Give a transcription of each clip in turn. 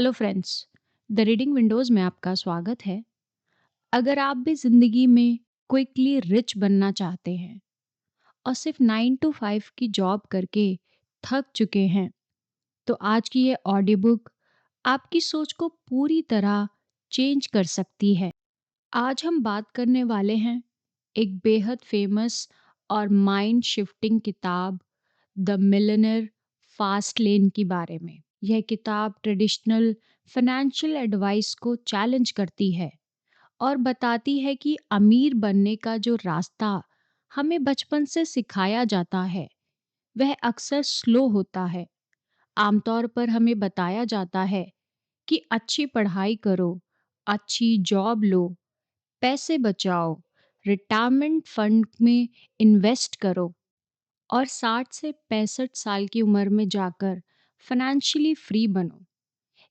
Hello friends, the reading Windows में आपका स्वागत है। अगर आप भी ज़िंदगी में क्विकली रिच बनना चाहते हैं और सिर्फ 9 टू 5 की जॉब करके थक चुके हैं, तो आज की ये ऑडियो बुक आपकी सोच को पूरी तरह चेंज कर सकती है। आज हम बात करने वाले हैं एक बेहद फेमस और माइंड शिफ्टिंग किताब द मिलियनेयर फास्ट लेन के बारे में। यह किताब ट्रेडिशनल फाइनेंशियल एडवाइस को चैलेंज करती है और बताती है कि अमीर बनने का जो रास्ता हमें बचपन से सिखाया जाता है वह अक्सर स्लो होता है। आमतौर पर हमें बताया जाता है कि अच्छी पढ़ाई करो, अच्छी जॉब लो, पैसे बचाओ, रिटायरमेंट फंड में इन्वेस्ट करो और 60 से 65 साल की उम्र में जाकर फाइनेंशियली फ्री बनो।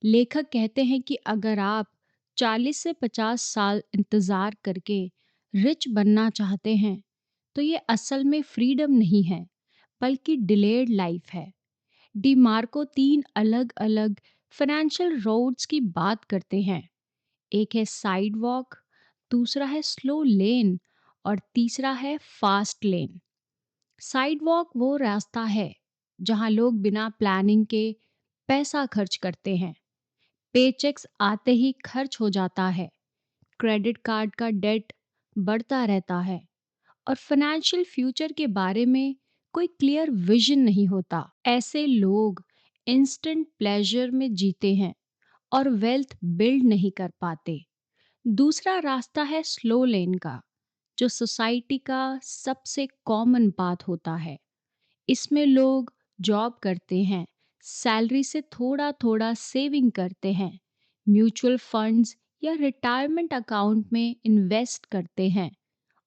लेखक कहते हैं कि अगर आप 40 से 50 साल इंतज़ार करके रिच बनना चाहते हैं, तो ये असल में फ्रीडम नहीं है, बल्कि डिलेड लाइफ है। डी मार्को 3 अलग-अलग फाइनेंशियल रोड्स की बात करते हैं। एक है साइड वॉक, दूसरा है स्लो लेन और तीसरा है फास्ट लेन। साइड वॉक वो रास्ता है जहां लोग बिना प्लानिंग के पैसा खर्च करते हैं। पेचेक्स आते ही खर्च हो जाता है, क्रेडिट कार्ड का डेट बढ़ता रहता है और फाइनेंशियल फ्यूचर के बारे में कोई क्लियर विजन नहीं होता। ऐसे लोग इंस्टेंट प्लेजर में जीते हैं और वेल्थ बिल्ड नहीं कर पाते। दूसरा रास्ता है स्लो लेन का, जो सोसाइटी का सबसे कॉमन पाथ होता है। इसमें लोग जॉब करते हैं, सैलरी से थोड़ा थोड़ा सेविंग करते हैं, म्यूचुअल फंड्स या रिटायरमेंट अकाउंट में इन्वेस्ट करते हैं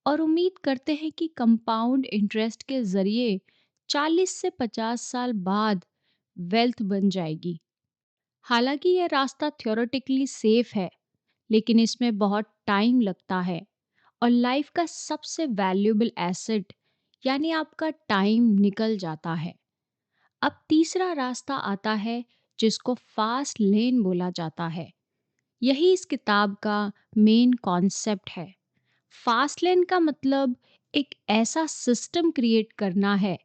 और उम्मीद करते हैं कि कंपाउंड इंटरेस्ट के जरिए 40 से 50 साल बाद वेल्थ बन जाएगी। हालांकि यह रास्ता थ्योरेटिकली सेफ है, लेकिन इसमें बहुत टाइम लगता है और लाइफ का सबसे वैल्यूएबल एसेट यानी आपका टाइम निकल जाता है। अब तीसरा रास्ता आता है जिसको फास्ट लेन बोला जाता है। यही इस किताब का मेन कॉन्सेप्ट है। फास्ट लेन का मतलब एक ऐसा सिस्टम क्रिएट करना है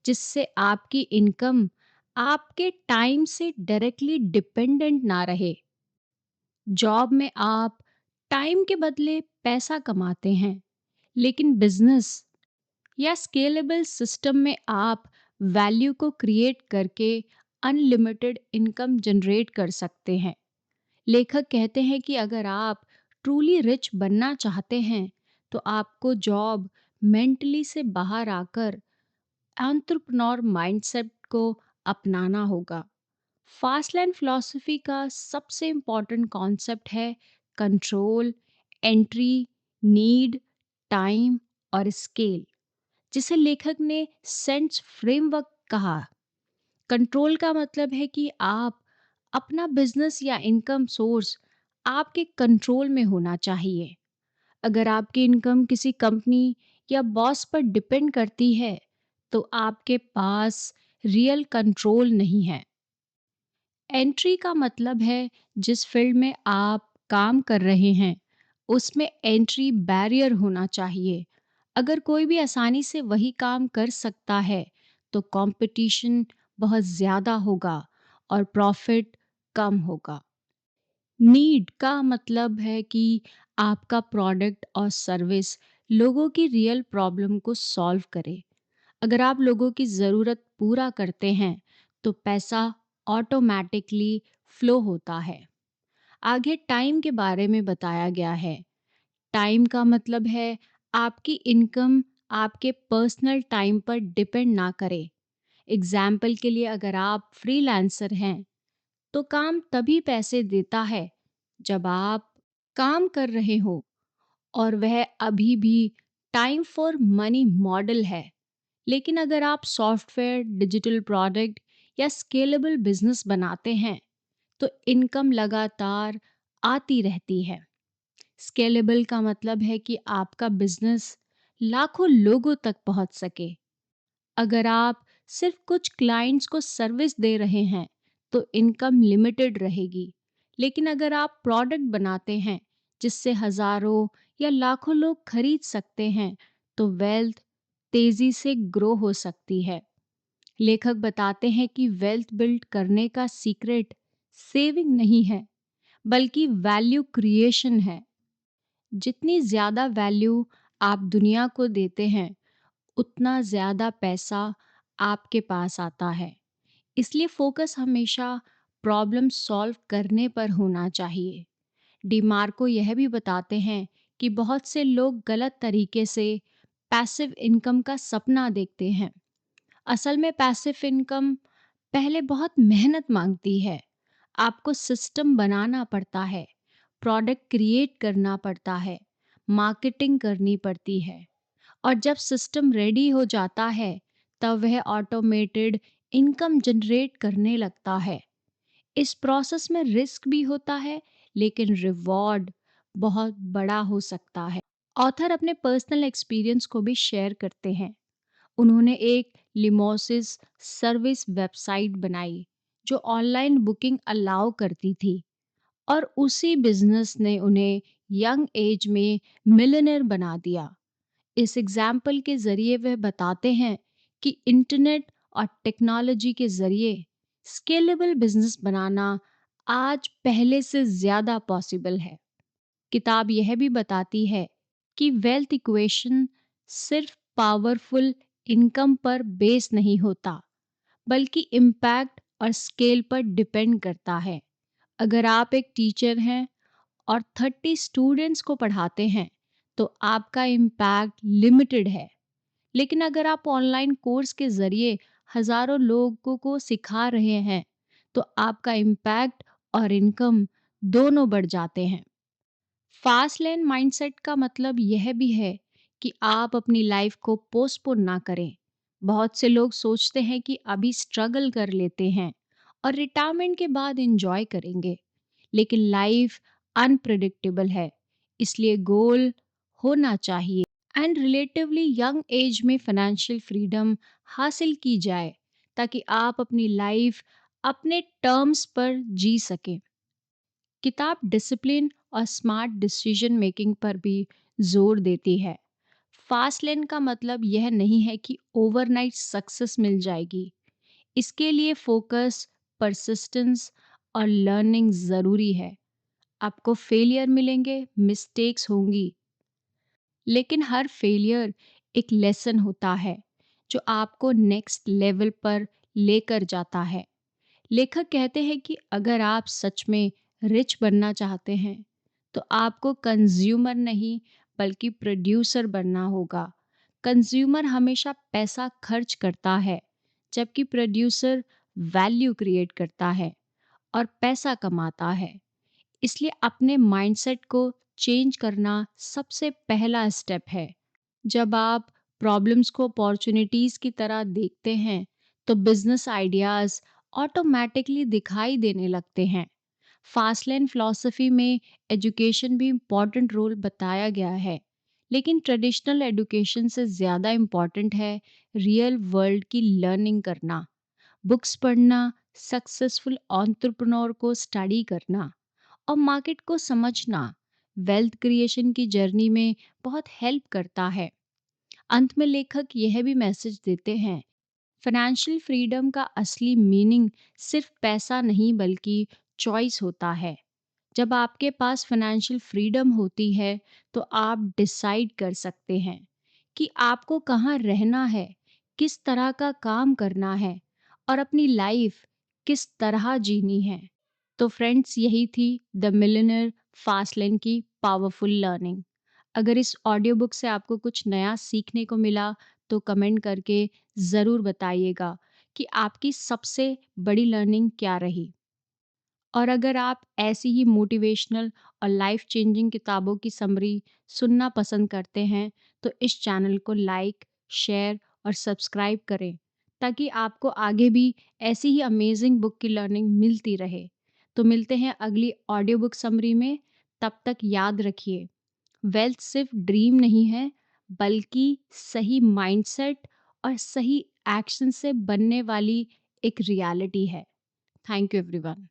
जिससे आपकी इनकम आपके टाइम से डायरेक्टली डिपेंडेंट ना रहे। जॉब में आप टाइम के बदले पैसा कमाते हैं, लेकिन बिजनेस या स्केलेबल सिस्टम में आप वैल्यू को क्रिएट करके अनलिमिटेड इनकम जनरेट कर सकते हैं। लेखक कहते हैं कि अगर आप ट्रूली रिच बनना चाहते हैं, तो आपको जॉब मेंटली से बाहर आकर एंटरप्रेन्योर माइंडसेट को अपनाना होगा। फास्टलैंड फिलॉसफी का सबसे इम्पॉर्टेंट कॉन्सेप्ट है कंट्रोल, एंट्री, नीड, टाइम और स्केल, जिसे लेखक ने सेंस फ्रेमवर्क कहा। कंट्रोल का मतलब है कि आप अपना बिजनेस या इनकम सोर्स आपके कंट्रोल में होना चाहिए। अगर आपकी इनकम किसी कंपनी या बॉस पर डिपेंड करती है, तो आपके पास रियल कंट्रोल नहीं है। एंट्री का मतलब है जिस फील्ड में आप काम कर रहे हैं, उसमें एंट्री बैरियर होना चाहिए। अगर कोई भी आसानी से वही काम कर सकता है, तो कंपटीशन बहुत ज़्यादा होगा और प्रॉफिट कम होगा। नीड का मतलब है कि आपका प्रोडक्ट और सर्विस लोगों की रियल प्रॉब्लम को सॉल्व करे। अगर आप लोगों की ज़रूरत पूरा करते हैं, तो पैसा ऑटोमेटिकली फ्लो होता है। आगे टाइम के बारे में बताया गया है। टाइम का मतलब है आपकी इनकम आपके पर्सनल टाइम पर डिपेंड ना करे। एग्जाम्पल के लिए, अगर आप फ्रीलांसर हैं, तो काम तभी पैसे देता है जब आप काम कर रहे हो और वह अभी भी टाइम फॉर मनी मॉडल है। लेकिन अगर आप सॉफ्टवेयर, डिजिटल प्रोडक्ट या स्केलेबल बिजनेस बनाते हैं, तो इनकम लगातार आती रहती है। स्केलेबल का मतलब है कि आपका बिजनेस लाखों लोगों तक पहुंच सके। अगर आप सिर्फ कुछ क्लाइंट्स को सर्विस दे रहे हैं, तो इनकम लिमिटेड रहेगी। लेकिन अगर आप प्रोडक्ट बनाते हैं जिससे हजारों या लाखों लोग खरीद सकते हैं, तो वेल्थ तेजी से ग्रो हो सकती है। लेखक बताते हैं कि वेल्थ बिल्ड करने का सीक्रेट सेविंग नहीं है, बल्कि वैल्यू क्रिएशन है। जितनी ज्यादा वैल्यू आप दुनिया को देते हैं, उतना ज्यादा पैसा आपके पास आता है। इसलिए फोकस हमेशा प्रॉब्लम सॉल्व करने पर होना चाहिए। डीमार्को यह भी बताते हैं कि बहुत से लोग गलत तरीके से पैसिव इनकम का सपना देखते हैं। असल में पैसिव इनकम पहले बहुत मेहनत मांगती है। आपको सिस्टम बनाना पड़ता है, प्रोडक्ट क्रिएट करना पड़ता है, मार्केटिंग करनी पड़ती है, और जब सिस्टम रेडी हो जाता है, तब वह ऑटोमेटेड इनकम जनरेट करने लगता है। इस प्रोसेस में रिस्क भी होता है, लेकिन रिवॉर्ड बहुत बड़ा हो सकता है। ऑथर अपने पर्सनल एक्सपीरियंस को भी शेयर करते हैं। उन्होंने एक लिमोसिस सर्विस वेबसाइट बनाई जो ऑनलाइन बुकिंग अलाउ करती थी, और उसी बिजनेस ने उन्हें यंग एज में मिलियनेयर बना दिया। इस एग्जाम्पल के ज़रिए वह बताते हैं कि इंटरनेट और टेक्नोलॉजी के ज़रिए स्केलेबल बिजनेस बनाना आज पहले से ज़्यादा पॉसिबल है। किताब यह भी बताती है कि वेल्थ इक्वेशन सिर्फ पावरफुल इनकम पर बेस नहीं होता, बल्कि इम्पैक्ट और स्केल पर डिपेंड करता है। अगर आप एक टीचर हैं और 30 स्टूडेंट्स को पढ़ाते हैं, तो आपका इम्पैक्ट लिमिटेड है। लेकिन अगर आप ऑनलाइन कोर्स के ज़रिए हज़ारों लोगों को सिखा रहे हैं, तो आपका इम्पैक्ट और इनकम दोनों बढ़ जाते हैं। फास्ट लेन माइंडसेट का मतलब यह भी है कि आप अपनी लाइफ को पोस्टपोन ना करें। बहुत से लोग सोचते हैं कि अभी स्ट्रगल कर लेते हैं और रिटायरमेंट के बाद एंजॉय करेंगे, लेकिन लाइफ अनप्रिडिक्टेबल है। इसलिए गोल होना चाहिए एंड रिलेटिवली यंग एज में फाइनेंशियल फ्रीडम हासिल की जाए, ताकि आप अपनी लाइफ अपने टर्म्स पर जी सकें। किताब डिसिप्लिन और स्मार्ट डिसीजन मेकिंग पर भी जोर देती है। फास्ट लेन का मतलब यह नहीं है कि ओवरनाइट सक्सेस मिल जाएगी। इसके लिए फोकस, परसिस्टेंस और लर्निंग ज़रूरी है। आपको फेलियर मिलेंगे, मिस्टेक्स होंगी, लेकिन हर फेलियर एक लेसन होता है जो आपको नेक्स्ट लेवल पर लेकर जाता है। लेखक कहते हैं कि अगर आप सच में रिच बनना चाहते हैं, तो आपको कंज्यूमर नहीं, बल्कि प्रोड्यूसर बनना होगा। कंज्यूमर हमेशा पैसा खर्च करता है, जबकि प्रोड्यूसर वैल्यू क्रिएट करता है और पैसा कमाता है। इसलिए अपने माइंडसेट को चेंज करना सबसे पहला स्टेप है। जब आप प्रॉब्लम्स को अपॉर्चुनिटीज़ की तरह देखते हैं, तो बिजनेस आइडियाज़ ऑटोमैटिकली दिखाई देने लगते हैं। फास्टलैंड फिलॉसफी में एजुकेशन भी इम्पॉर्टेंट रोल बताया गया है, लेकिन ट्रेडिशनल एजुकेशन से ज़्यादा इम्पॉर्टेंट है रियल वर्ल्ड की लर्निंग करना, बुक्स पढ़ना, सक्सेसफुल एंटरप्रेन्योर को स्टडी करना और मार्केट को समझना वेल्थ क्रिएशन की जर्नी में बहुत हेल्प करता है। अंत में लेखक यह भी मैसेज देते हैं, फाइनेंशियल फ्रीडम का असली मीनिंग सिर्फ पैसा नहीं, बल्कि चॉइस होता है। जब आपके पास फाइनेंशियल फ्रीडम होती है, तो आप डिसाइड कर सकते हैं कि आपको कहाँ रहना है, किस तरह का काम करना है और अपनी लाइफ किस तरह जीनी है। तो फ्रेंड्स, यही थी द मिलियनेयर फास्ट लेन की पावरफुल लर्निंग। अगर इस ऑडियो बुक से आपको कुछ नया सीखने को मिला, तो कमेंट करके ज़रूर बताइएगा कि आपकी सबसे बड़ी लर्निंग क्या रही। और अगर आप ऐसी ही मोटिवेशनल और लाइफ चेंजिंग किताबों की समरी सुनना पसंद करते हैं, तो इस चैनल को लाइक, शेयर और सब्सक्राइब करें, ताकि आपको आगे भी ऐसी ही अमेजिंग बुक की लर्निंग मिलती रहे। तो मिलते हैं अगली ऑडियो बुक समरी में। तब तक याद रखिए, वेल्थ सिर्फ ड्रीम नहीं है, बल्कि सही माइंडसेट और सही एक्शन से बनने वाली एक रियलिटी है। Thank you everyone.